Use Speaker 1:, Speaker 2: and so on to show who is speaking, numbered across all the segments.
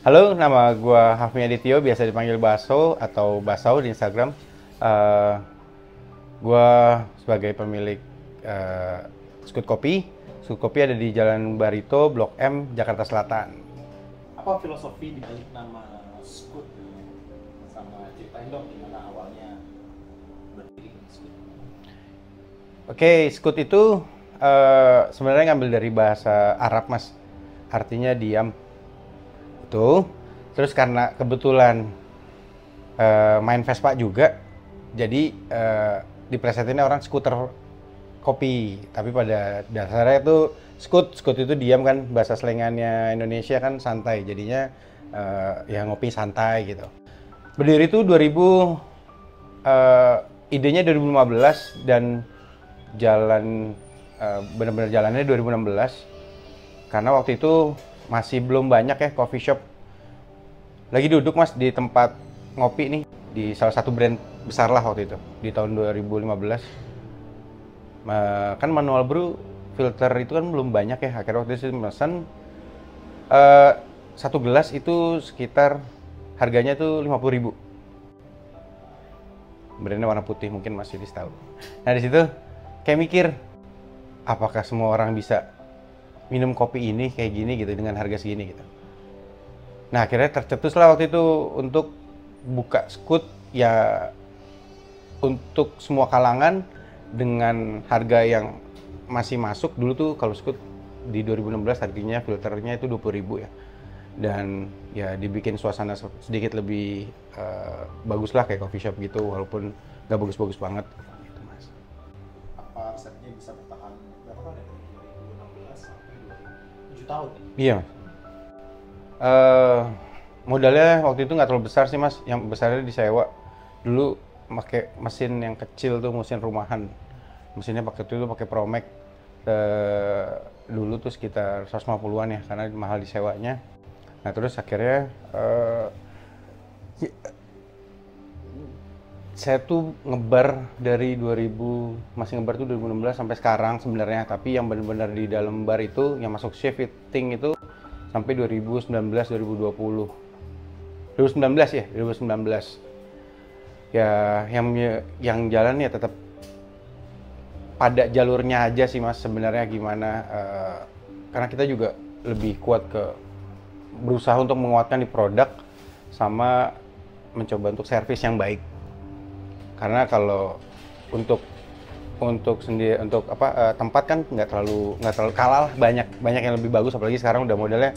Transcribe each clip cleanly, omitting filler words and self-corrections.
Speaker 1: Halo, nama gua Hafmi Adityo, biasa dipanggil Baso atau Basau di Instagram. Eh, gua sebagai pemilik Scoot Kopi. Scoot Kopi ada di Jalan Barito, Blok M, Jakarta Selatan.
Speaker 2: Apa filosofi di balik nama Scoot? Sama ceritain dong gimana awalnya berdiri Scoot.
Speaker 1: Oke, Scoot itu sebenarnya ngambil dari bahasa Arab, Mas. Artinya diam. Itu. Terus karena kebetulan main Vespa juga, jadi diplesetinnya orang skuter kopi. Tapi pada dasarnya itu Scoot itu diam kan, bahasa slengannya Indonesia kan santai. Jadinya ya ngopi santai gitu. Berdiri itu 2000, idenya 2015 dan jalan benar-benar jalannya 2016. Karena waktu itu masih belum banyak ya coffee shop. Lagi duduk Mas di tempat ngopi nih di salah satu brand besar lah waktu itu di tahun 2015. Kan manual brew filter itu kan belum banyak ya. Akhirnya waktu itu pesan satu gelas itu sekitar harganya tuh 50.000. Brandnya warna putih, mungkin masih di tahu. Nah di situ kayak mikir, apakah semua orang bisa minum kopi ini kayak gini gitu dengan harga segini gitu. Nah akhirnya tercetuslah waktu itu untuk buka Scoot ya untuk semua kalangan dengan harga yang masih masuk. Dulu tuh kalau Scoot di 2016 harganya filternya itu 20.000 ya. Dan ya dibikin suasana sedikit lebih bagus lah kayak coffee shop gitu walaupun nggak bagus-bagus banget gitu, Mas.
Speaker 2: Apa resepnya bisa bertahan berapa tahun ya? Dari 2016 sampai 2007 tahun ya?
Speaker 1: Iya, Mas. Modalnya waktu itu nggak terlalu besar sih, Mas. Yang besarnya disewa. Dulu pakai mesin yang kecil tuh, mesin rumahan. Mesinnya pakai Promax. Dulu tuh sekitar 150-an ya, karena mahal disewanya. Nah terus akhirnya saya tuh ngebar dari 2000, masih ngebar tuh 2016 sampai sekarang sebenarnya. Tapi yang benar-benar di dalam bar itu, yang masuk shift fitting itu sampai 2019 2020. 2019 ya, 2019. Ya yang jalan ya tetap pada jalurnya aja sih Mas sebenarnya gimana, karena kita juga lebih kuat ke berusaha untuk menguatkan di produk sama mencoba untuk servis yang baik. Karena kalau untuk sendiri untuk tempat kan nggak terlalu kalah lah, banyak yang lebih bagus, apalagi sekarang udah modelnya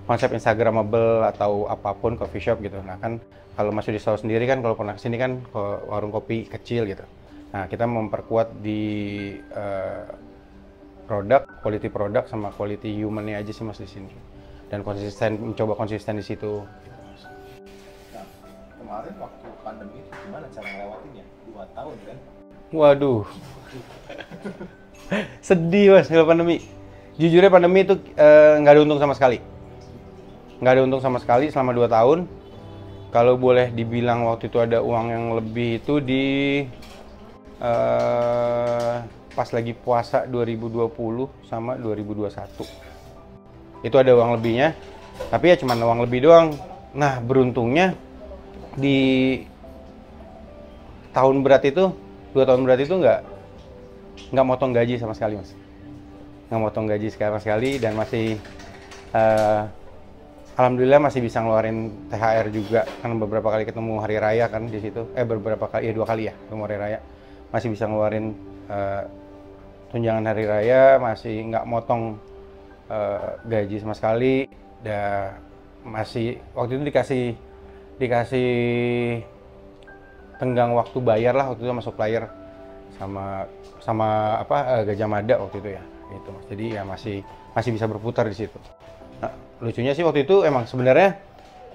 Speaker 1: konsep Instagramable atau apapun coffee shop gitu. Nah kan kalau Mas Yudi tahu sendiri kan, kalau pernah kesini kan ke warung kopi kecil gitu. Nah kita memperkuat di produk, quality produk sama quality humannya aja sih Mas di sini. Dan mencoba konsisten di situ.
Speaker 2: Nah, kemarin waktu pandemi itu gimana cara ngelewatinnya? 2 tahun kan?
Speaker 1: Waduh, sedih Mas kalau pandemi. Jujurnya pandemi itu nggak ada untung sama sekali. Nggak ada untung sama sekali selama 2 tahun. Kalau boleh dibilang waktu itu ada uang yang lebih itu di pas lagi puasa 2020 sama 2021. Itu ada uang lebihnya, tapi ya cuma uang lebih doang. Nah beruntungnya di tahun berat itu, 2 tahun berat itu nggak motong gaji sama sekali Mas. Nggak motong gaji sama sekali dan masih alhamdulillah masih bisa ngeluarin THR juga, kan beberapa kali ketemu hari raya kan di situ. Beberapa kali, ya 2 kali ya ketemu hari raya. Masih bisa ngeluarin tunjangan hari raya, masih nggak motong gaji sama sekali. Dan masih waktu itu dikasih tenggang waktu bayar lah waktu itu masuk supplier sama Gajah Mada waktu itu ya. Itu Mas. Jadi ya masih bisa berputar di situ. Nah, lucunya sih waktu itu emang sebenarnya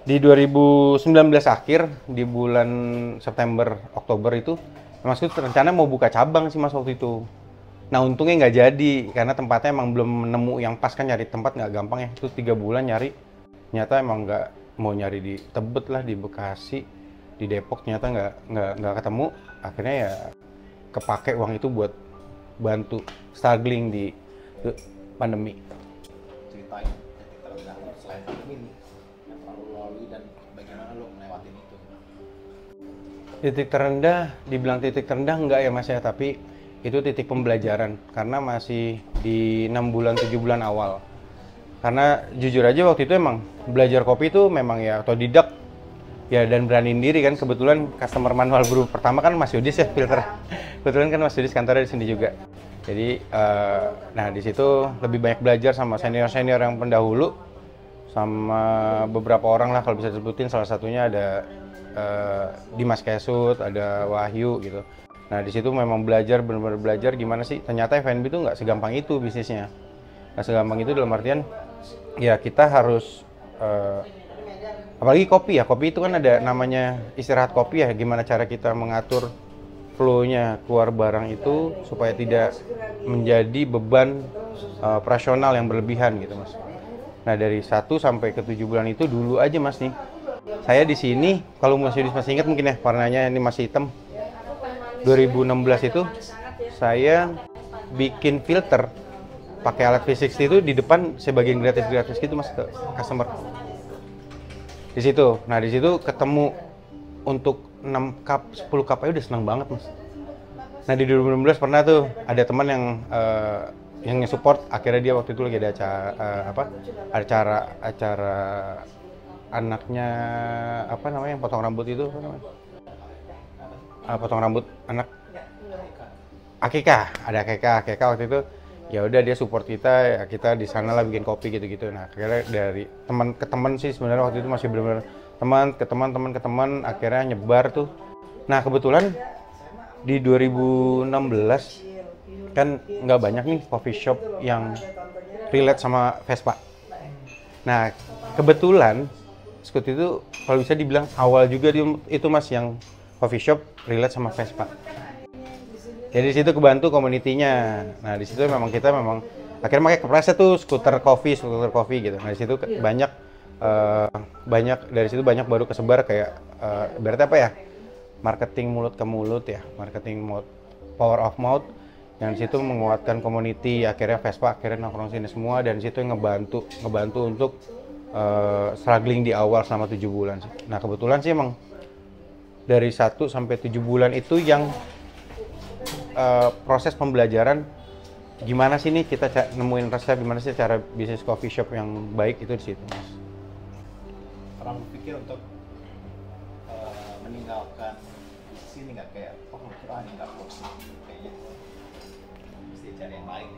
Speaker 1: di 2019 akhir, di bulan September Oktober itu Mas itu rencana mau buka cabang sih Mas waktu itu. Nah untungnya nggak jadi karena tempatnya emang belum nemu yang pas, kan nyari tempat nggak gampang ya. Itu 3 bulan nyari, ternyata emang nggak mau nyari di Tebet lah, di Bekasi, di Depok, ternyata nggak ketemu. Akhirnya ya kepake uang itu buat bantu struggling di pandemi.
Speaker 2: Ceritain titik terendah selain pandemi nih yang terlalu
Speaker 1: Titik terendah, dibilang titik terendah enggak ya Mas ya, tapi itu titik pembelajaran karena masih di 6 bulan 7 bulan awal. Karena jujur aja waktu itu emang belajar kopi itu memang ya otodidak ya, dan beraniin diri kan. Kebetulan customer manual brew pertama kan Mas Yudis ya, filter. Kebetulan kan Mas Yudis kantornya di sini juga. Jadi nah di situ lebih banyak belajar sama senior-senior yang pendahulu, sama beberapa orang lah kalau bisa disebutin. Salah satunya ada Dimas Kesut, ada Wahyu gitu. Nah di situ memang belajar, benar-benar belajar gimana sih ternyata F&B itu nggak segampang itu bisnisnya. Nggak segampang itu dalam artian ya kita harus apalagi kopi ya, kopi itu kan ada namanya istirahat kopi ya, gimana cara kita mengatur flow-nya keluar barang itu supaya tidak menjadi beban operasional yang berlebihan gitu Mas. Nah dari 1 sampai ke 7 bulan itu dulu aja Mas nih. Saya di sini, kalau Mas Yudis masih ingat mungkin ya, warnanya ini masih hitam. 2016 itu saya bikin filter pakai alat V60 itu di depan, saya bagian gratis gitu Mas ke customer. Di situ. Nah, di situ ketemu untuk 6 cup, 10 cup aja udah senang banget Mas. Nah, di 2016 pernah tuh ada teman yang support, akhirnya dia waktu itu lagi ada acara anaknya apa namanya yang potong rambut itu apa namanya? Potong rambut anak akikah, ada akikah waktu itu. Ya udah dia support kita, ya kita di sana lah bikin kopi gitu-gitu. Nah, akhirnya dari teman ke teman sih sebenarnya waktu itu masih benar-benar teman ke teman akhirnya nyebar tuh. Nah, kebetulan di 2016 kan nggak banyak nih coffee shop yang relate sama Vespa. Nah, kebetulan Scoot itu kalau bisa dibilang awal juga itu Mas yang coffee shop relate sama Vespa. Jadi di situ kebantu komunitinya. Nah, di situ memang kita akhirnya pakai kepresnya tuh skuter coffee gitu. Nah, di situ banyak dari situ banyak baru kesebar kayak berarti apa ya? Marketing mulut ke mulut ya, power of mouth. Yang di situ menguatkan community, akhirnya Vespa akhirnya nongkrong sini semua, dan di situ yang ngebantu untuk struggling di awal selama 7 bulan sih. Nah, kebetulan sih emang dari 1 sampai 7 bulan itu yang proses pembelajaran gimana sih nih kita nemuin resep, gimana sih cara bisnis coffee shop yang baik itu di situ Mas.
Speaker 2: Orang berpikir untuk meninggalkan sini nggak kayak ini nggak fokus kayaknya mesti cari yang lain.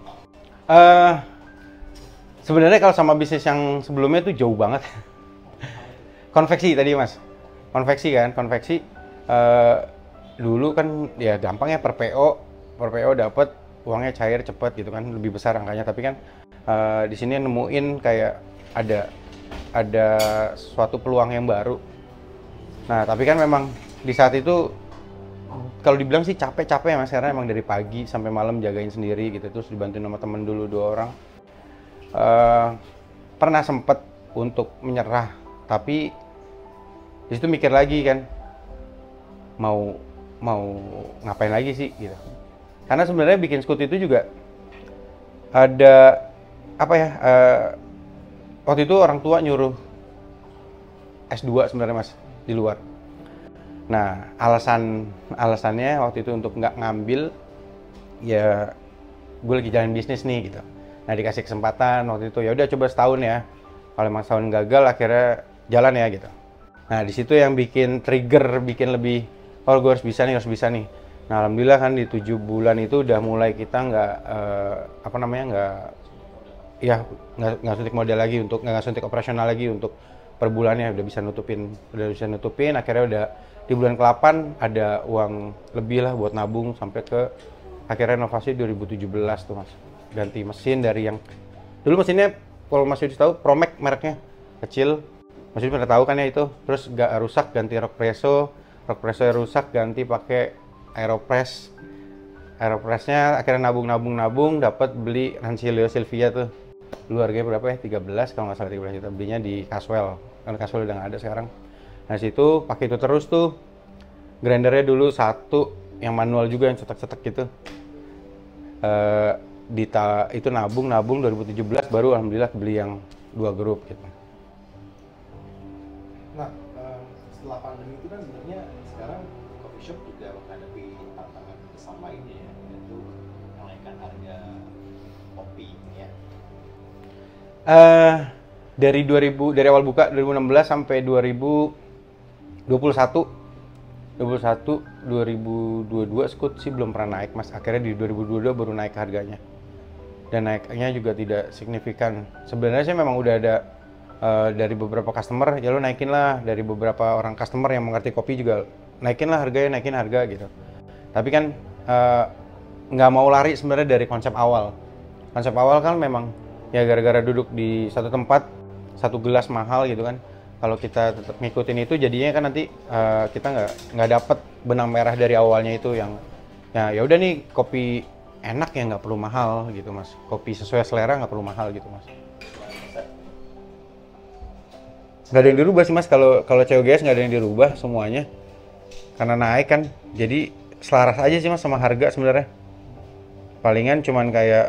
Speaker 1: Sebenarnya kalau sama bisnis yang sebelumnya itu jauh banget. Konveksi tadi Mas, konveksi dulu kan ya gampang ya, per PO dapat uangnya cair cepet gitu kan, lebih besar angkanya. Tapi kan di sini nemuin kayak ada suatu peluang yang baru. Nah, tapi kan memang di saat itu kalau dibilang sih capek ya Mas, karena emang dari pagi sampai malam jagain sendiri gitu, terus dibantuin sama temen dulu 2 orang. Pernah sempet untuk menyerah, tapi di situ mikir lagi kan, mau ngapain lagi sih gitu. Karena sebenarnya bikin Scoot itu juga ada apa ya, waktu itu orang tua nyuruh S2 sebenarnya Mas di luar. Nah, alasannya waktu itu untuk nggak ngambil ya, gue lagi jalan bisnis nih gitu. Nah, dikasih kesempatan waktu itu, ya udah coba setahun ya. Kalau emang setahun gagal akhirnya jalan ya gitu. Nah, di situ yang bikin trigger, bikin lebih, oh gue harus bisa nih. Nah, alhamdulillah kan di 7 bulan itu udah mulai kita nggak suntik modal lagi, untuk nggak suntik operasional lagi untuk per bulannya, udah bisa nutupin. Akhirnya udah di bulan ke-8 ada uang lebih lah buat nabung sampai ke akhirnya renovasi 2017 tuh Mas. Ganti mesin dari yang dulu mesinnya, kalau Mas Yudis tahu, Promek mereknya, kecil. Mas Yudis pernah tahu kan ya itu. Terus nggak rusak ganti Rockpresso yang rusak ganti pakai Aeropress. Aeropressnya akhirnya nabung dapat beli Rancilio Silvia tuh. Dulu harganya berapa ya? 13 kalau nggak salah, 13 juta. Belinya di Caswell. Kan Caswell udah nggak ada sekarang. Nah, situ pakai itu terus tuh. Grindernya dulu 1 yang manual juga, yang cetak-cetak gitu. Itu nabung 2017 baru alhamdulillah beli yang 2 grup gitu.
Speaker 2: Nah, setelah pandemi itu kan sebenarnya sekarang coffee coffee shop juga menghadapi tantangan besar lainnya ya, yaitu menaikkan harga kopi ya.
Speaker 1: Dari awal buka 2016 sampai 2022 Scoot sih belum pernah naik mas. Akhirnya di 2022 baru naik harganya. Dan naiknya juga tidak signifikan. Sebenarnya sih memang udah ada dari beberapa customer, ya lo naikin lah. Dari beberapa orang customer yang mengerti kopi juga naikin lah harganya, naikin harga gitu. Tapi kan nggak mau lari sebenarnya dari konsep awal. Konsep awal kan memang ya gara-gara duduk di satu tempat, satu gelas mahal gitu kan. Kalau kita tetap ngikutin itu jadinya kan nanti kita nggak dapet benang merah dari awalnya itu yang ya udah nih kopi enak ya nggak perlu mahal gitu mas. Kopi sesuai selera nggak perlu mahal gitu mas. Nggak ada yang dirubah sih mas. Kalau COGS nggak ada yang dirubah semuanya karena naik kan. Jadi selaras aja sih mas sama harga sebenarnya. Palingan cuman kayak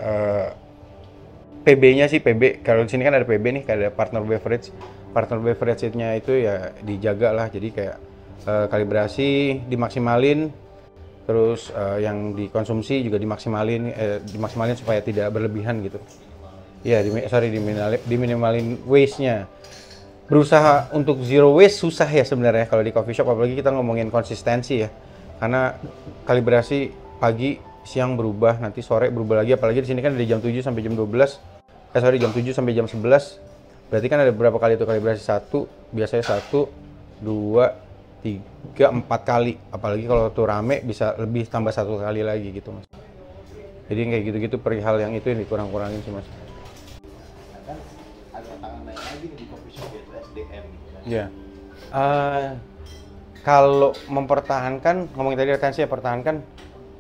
Speaker 1: PB-nya sih PB. Kalau di sini kan ada PB nih, kayak ada partner beverage. Partner beverage-nya itu ya dijaga lah. Jadi kayak kalibrasi dimaksimalin, terus yang dikonsumsi juga dimaksimalin supaya tidak berlebihan gitu. Ya, diminimalin waste-nya. Berusaha untuk zero waste susah ya sebenarnya kalau di coffee shop, apalagi kita ngomongin konsistensi ya. Karena kalibrasi pagi, siang berubah, nanti sore berubah lagi, apalagi di sini kan dari jam 7 sampai jam 12. Jam 7 sampai jam 11. Berarti kan ada berapa kali itu kalibrasi? Biasanya 1, 2, 3, 4 kali. Apalagi kalau tuh rame bisa lebih tambah 1 kali lagi gitu mas. Jadi kayak gitu-gitu perihal yang itu yang dikurang-kurangin sih mas.
Speaker 2: Kan ada tantangan lain lagi di coffee shop yaitu SDM gitu kan.
Speaker 1: Iya. Kalau mempertahankan, ngomongin tadi retensi ya, pertahankan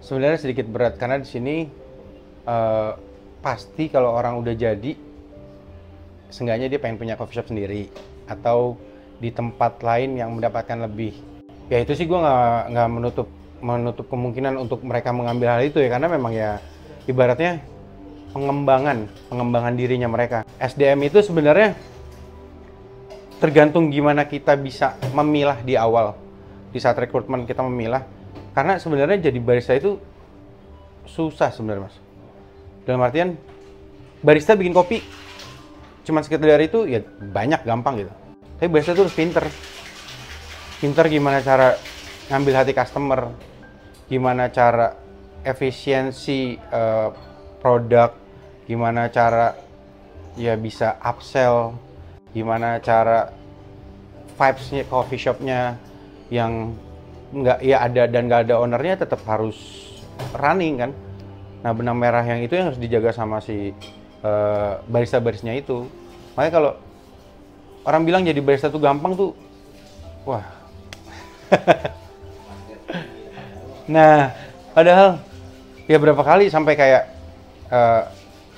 Speaker 1: sebenarnya sedikit berat karena di sini pasti kalau orang udah jadi, seenggaknya dia pengen punya coffee shop sendiri atau di tempat lain yang mendapatkan lebih. Ya itu sih gue nggak menutup kemungkinan untuk mereka mengambil hal itu ya, karena memang ya ibaratnya pengembangan dirinya mereka. SDM itu sebenarnya tergantung gimana kita bisa memilah di awal, di saat rekrutmen kita memilah. Karena sebenarnya jadi barista itu susah sebenarnya mas. Dalam artian barista bikin kopi cuman sekedar itu ya banyak, gampang gitu. Tapi barista itu harus pinter gimana cara ngambil hati customer, gimana cara efisiensi produk, gimana cara ya bisa upsell, gimana cara vibes-nya coffee shop-nya yang nggak ya ada dan nggak ada ownernya tetap harus running kan. Nah benang merah yang itu yang harus dijaga sama si barista-baristanya itu. Makanya kalau orang bilang jadi barista tuh gampang tuh, wah. Nah padahal ya berapa kali sampai kayak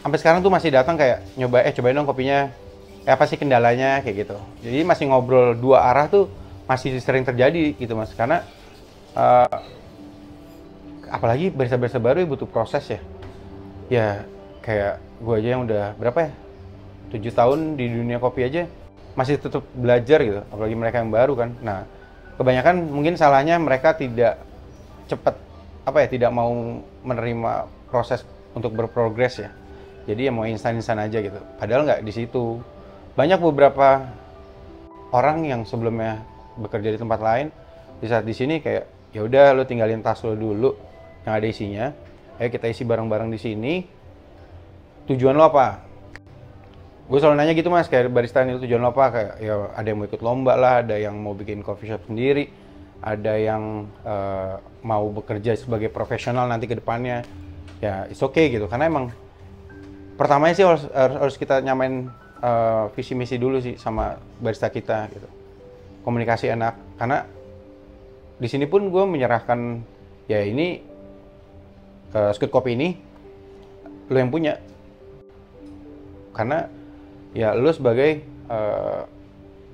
Speaker 1: sampai sekarang tuh masih datang kayak cobain dong kopinya, apa sih kendalanya kayak gitu. Jadi masih ngobrol dua arah tuh masih sering terjadi gitu mas, karena apalagi barista-barista baru ya butuh proses ya. Ya kayak gue aja yang udah berapa ya, 7 tahun di dunia kopi aja masih tetap belajar gitu, apalagi mereka yang baru kan. Nah kebanyakan mungkin salahnya mereka tidak cepat tidak mau menerima proses untuk berprogres ya. Jadi ya mau instan-instan aja gitu. Padahal nggak di situ. Banyak beberapa orang yang sebelumnya bekerja di tempat lain, di saat di sini kayak ya udah lo tinggalin tas lo dulu yang ada isinya. Ayo kita isi bareng-bareng di sini. Tujuan lo apa? Gue selalu nanya gitu mas, kayak barista itu tujuan lo apa? Kayak ya ada yang mau ikut lomba lah, ada yang mau bikin coffee shop sendiri, ada yang mau bekerja sebagai profesional nanti ke depannya. Ya it's okay gitu, karena emang pertamanya sih harus kita nyamain visi misi dulu sih sama barista kita gitu. Komunikasi enak, karena di sini pun gue menyerahkan ya ini Scoot Kopi ini lo yang punya, karena ya lo sebagai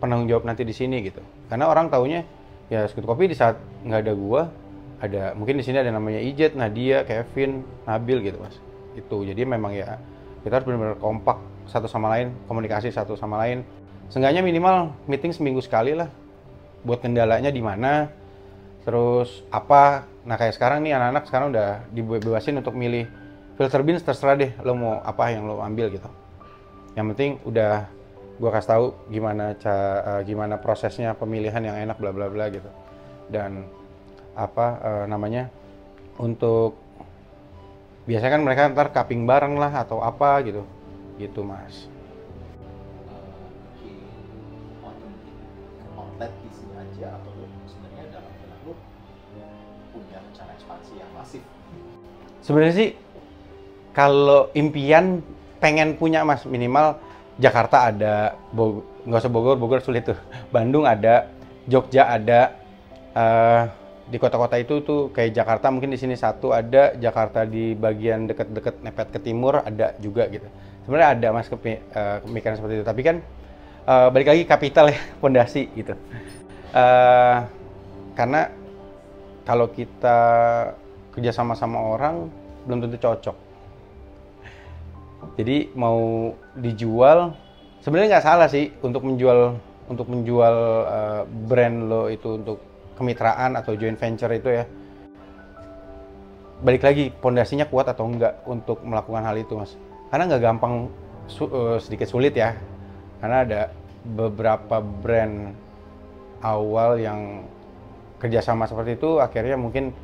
Speaker 1: penanggung jawab nanti di sini gitu. Karena orang taunya ya Scoot Kopi di saat nggak ada gua, ada mungkin di sini ada namanya Ijet, Nadia, Kevin, Nabil gitu mas. Itu jadi memang ya kita harus benar-benar kompak satu sama lain, komunikasi satu sama lain. Seenggaknya minimal meeting seminggu sekali lah, buat kendalanya di mana, terus apa. Nah kayak sekarang nih anak-anak sekarang udah dibebasin untuk milih filter beans, terserah deh lo mau apa yang lo ambil gitu. Yang penting udah gua kasih tahu gimana prosesnya pemilihan yang enak bla bla bla gitu. Dan namanya untuk biasanya kan mereka ntar cupping bareng lah atau apa gitu Mas.
Speaker 2: Di outlet di sini aja atau lu sebenarnya dalam benak lu punya rencana ekspansi yang masif?
Speaker 1: Sebenarnya sih kalau impian pengen punya Mas, minimal Jakarta ada, nggak usah Bogor sulit tuh. Bandung ada, Jogja ada, di kota-kota itu tuh kayak Jakarta mungkin di sini satu ada, Jakarta di bagian deket-deket nepet ke timur ada juga gitu. Sebenarnya ada Mas pemikiran seperti itu, tapi kan balik lagi kapital ya, fondasi gitu. Karena kalau kita kerja sama orang belum tentu cocok. Jadi mau dijual sebenarnya nggak salah sih untuk menjual brand lo itu untuk kemitraan atau joint venture itu ya. Balik lagi pondasinya kuat atau enggak untuk melakukan hal itu Mas. Karena nggak gampang, sedikit sulit ya. Karena ada beberapa brand awal yang kerjasama seperti itu akhirnya mungkin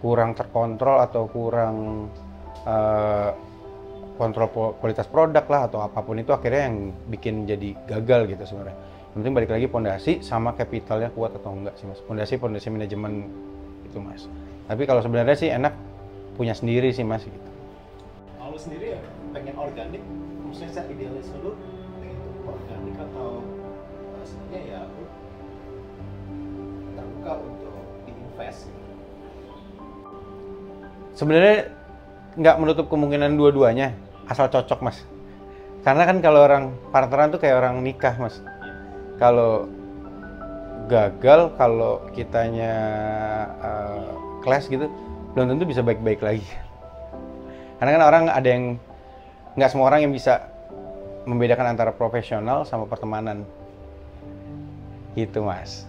Speaker 1: kurang terkontrol atau kurang kontrol kualitas produk lah atau apapun itu akhirnya yang bikin jadi gagal gitu sebenarnya. Yang penting balik lagi pondasi sama kapitalnya kuat atau enggak sih Mas. Pondasi manajemen itu Mas. Tapi kalau sebenarnya sih enak punya sendiri sih Mas gitu.
Speaker 2: Kalau lu sendiri ya pengen organik, maksudnya secara idealis lu pengen itu organik atau sebenarnya ya lu terbuka untuk diinvest gitu?
Speaker 1: Sebenarnya nggak menutup kemungkinan dua-duanya, asal cocok Mas. Karena kan kalau orang partneran tuh kayak orang nikah Mas. Kalau gagal, kalau kitanya clash gitu, belum tentu bisa baik-baik lagi. Karena kan orang ada yang, nggak semua orang yang bisa membedakan antara profesional sama pertemanan. Gitu Mas.